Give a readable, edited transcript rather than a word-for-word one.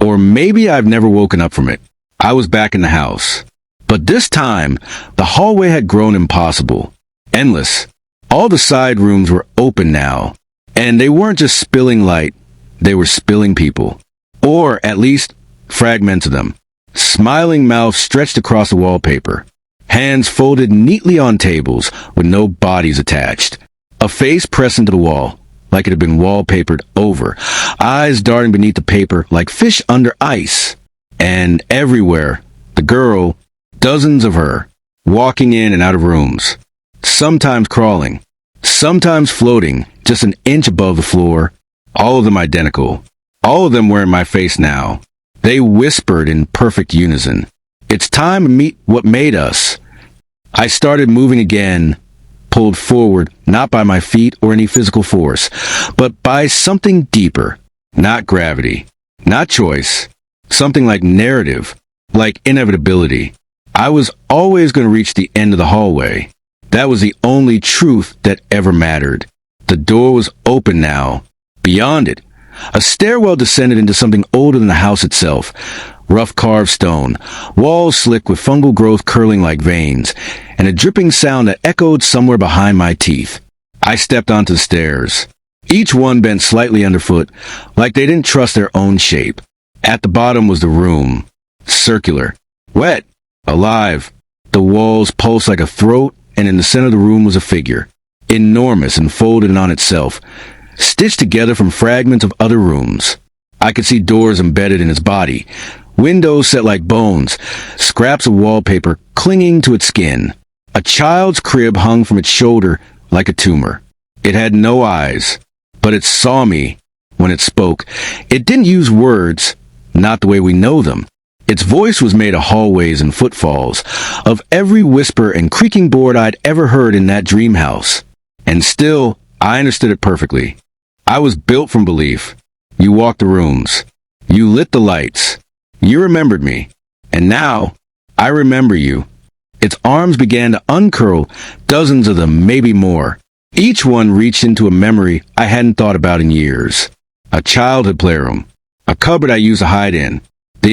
Or maybe I've never woken up from it. I was back in the house. But this time, the hallway had grown impossible. Endless. All the side rooms were open now. And they weren't just spilling light, they were spilling people. Or, at least, fragments of them. Smiling mouths stretched across the wallpaper. Hands folded neatly on tables with no bodies attached. A face pressed into the wall, like it had been wallpapered over. Eyes darting beneath the paper like fish under ice. And everywhere, the girl, dozens of her, walking in and out of rooms. Sometimes crawling, sometimes floating just an inch above the floor. All of them identical. All of them were in my face now. They whispered in perfect unison. It's time to meet what made us. I started moving again, pulled forward, not by my feet or any physical force, but by something deeper. Not gravity, not choice, something like narrative, like inevitability. I was always going to reach the end of the hallway. That was the only truth that ever mattered. The door was open now. Beyond it, a stairwell descended into something older than the house itself. Rough carved stone, walls slick with fungal growth curling like veins, and a dripping sound that echoed somewhere behind my teeth. I stepped onto the stairs. Each one bent slightly underfoot, like they didn't trust their own shape. At the bottom was the room. Circular. Wet. Alive. The walls pulsed like a throat, and in the center of the room was a figure. Enormous and folded on itself, stitched together from fragments of other rooms. I could see doors embedded in its body, windows set like bones, scraps of wallpaper clinging to its skin. A child's crib hung from its shoulder like a tumor. It had no eyes, but it saw me when it spoke. It didn't use words, not the way we know them. Its voice was made of hallways and footfalls, of every whisper and creaking board I'd ever heard in that dream house. And still, I understood it perfectly. I was built from belief. You walked the rooms. You lit the lights. You remembered me. And now, I remember you. Its arms began to uncurl, dozens of them, maybe more. Each one reached into a memory I hadn't thought about in years. A childhood playroom. A cupboard I used to hide in.